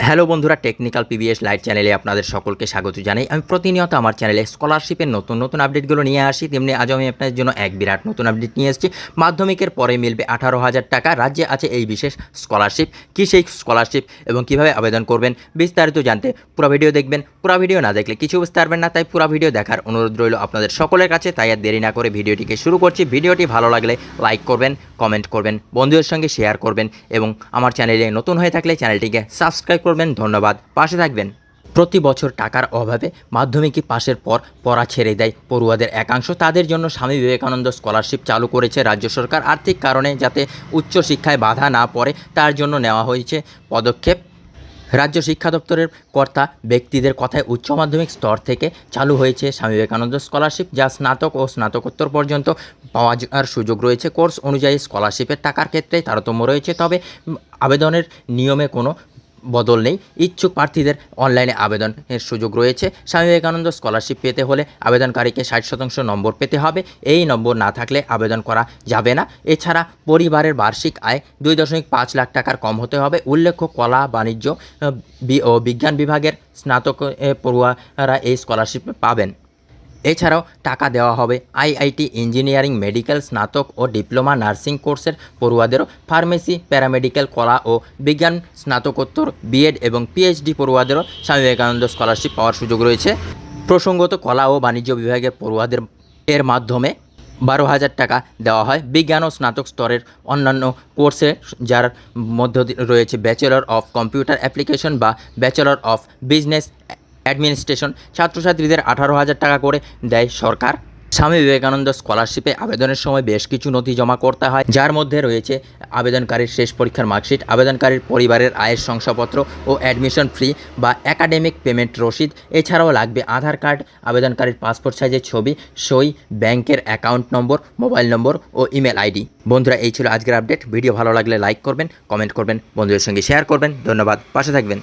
Hello বন্ধুরা, technical PBS light চ্যানেলে আপনাদের সকলকে স্বাগত জানাই। আমি প্রতিনিয়ত আমার চ্যানেলে স্কলারশিপের নতুন নতুন আপডেটগুলো নিয়ে আসি, তেমনি আজ আমি আপনাদের জন্য এক বিরাট নতুন আপডেট নিয়ে এসেছি। মাধ্যমিকের পরে মিলবে 18,000 টাকা। রাজ্যে আছে এই বিশেষ স্কলারশিপ। কী সেই স্কলারশিপ এবং কীভাবে আবেদন করবেন বিস্তারিত জানতে পুরো ভিডিও দেখবেন। পুরো ভিডিও না দেখলে কিছু বুঝতে পারবেন না, তাই পুরো ভিডিও দেখার অনুরোধ রইল আপনাদের সকলের কাছে। তাই আর দেরি না করে ভিডিওটিকে শুরু করছি। ভিডিওটি ভালো লাগলে লাইক করবেন, কমেন্ট করবেন, বন্ধুদের সঙ্গে শেয়ার করবেন এবং আমার চ্যানেলে নতুন হয়ে থাকলে চ্যানেলটিকে সাবস্ক্রাইব করবেন। ধন্যবাদ, পাশে থাকবেন। প্রতি বছর টাকার অভাবে মাধ্যমিকে পাশের পর পড়া ছেড়ে দেয় পড়ুয়াদের একাংশ। তাদের জন্য স্বামী বিবেকানন্দ স্কলারশিপ চালু করেছে রাজ্য সরকার। আর্থিক কারণে যাতে উচ্চশিক্ষায় বাধা না পড়ে তার জন্য নেওয়া হয়েছে পদক্ষেপ। রাজ্য শিক্ষা দপ্তরের কর্তা ব্যক্তিদের কথায় উচ্চ মাধ্যমিক স্তর থেকে চালু হয়েছে স্বামী বিবেকানন্দ স্কলারশিপ, যা স্নাতক ও স্নাতকোত্তর পর্যন্ত পাওয়া যাওয়ার সুযোগ রয়েছে। কোর্স অনুযায়ী স্কলারশিপের টাকার ক্ষেত্রে তারতম্য রয়েছে, তবে আবেদনের নিয়মে কোনো বদল নেই। ইচ্ছুক প্রার্থীদের অনলাইনে আবেদনের সুযোগ রয়েছে। স্বামী বিবেকানন্দ স্কলারশিপ পেতে হলে আবেদনকারীকে 60% নম্বর পেতে হবে। এই নম্বর না থাকলে আবেদন করা যাবে না। এছাড়া পরিবারের বার্ষিক আয় 2.5 লাখ টাকার কম হতে হবে। উল্লেখ্য, কলা, বাণিজ্য ও বিজ্ঞান বিভাগের স্নাতক পড়ুয়ারা এই স্কলারশিপ পাবেন। এছাড়াও টাকা দেওয়া হবে আইআইটি, ইঞ্জিনিয়ারিং, মেডিকেল, স্নাতক ও ডিপ্লোমা নার্সিং কোর্সের পড়ুয়াদেরও। ফার্মেসি, প্যারামেডিক্যাল, কলা ও বিজ্ঞান স্নাতকোত্তর, বিএড এবং পিএইচডি পড়ুয়াদেরও স্বামী বিবেকানন্দ স্কলারশিপ পাওয়ার সুযোগ রয়েছে। প্রসঙ্গত, কলা ও বাণিজ্য বিভাগের পড়ুয়াদের এর মাধ্যমে 12,000 টাকা দেওয়া হয়। বিজ্ঞান ও স্নাতক স্তরের অন্যান্য কোর্সে, যার মধ্যে রয়েছে ব্যাচেলর অফ কম্পিউটার অ্যাপ্লিকেশন বা ব্যাচেলর অফ বিজনেস অ্যাডমিনিস্ট্রেশন, ছাত্রছাত্রীদের 18,000 টাকা করে দেয় সরকার। স্বামী বিবেকানন্দ স্কলারশিপে আবেদনের সময় বেশ কিছু নথি জমা করতে হয়, যার মধ্যে রয়েছে আবেদনকারীর শেষ পরীক্ষার মার্কশিট, আবেদনকারীর পরিবারের আয়ের শংসাপত্র ও অ্যাডমিশন ফি বা একাডেমিক পেমেন্ট রসিদ। এছাড়াও লাগবে আধার কার্ড, আবেদনকারীর পাসপোর্ট সাইজের ছবি, সই, ব্যাংকের অ্যাকাউন্ট নম্বর, মোবাইল নম্বর ও ইমেল আইডি। বন্ধুরা, এই ছিল আজকের আপডেট। ভিডিও ভালো লাগলে লাইক করবেন, কমেন্ট করবেন, বন্ধুদের সঙ্গে শেয়ার করবেন। ধন্যবাদ, পাশে থাকবেন।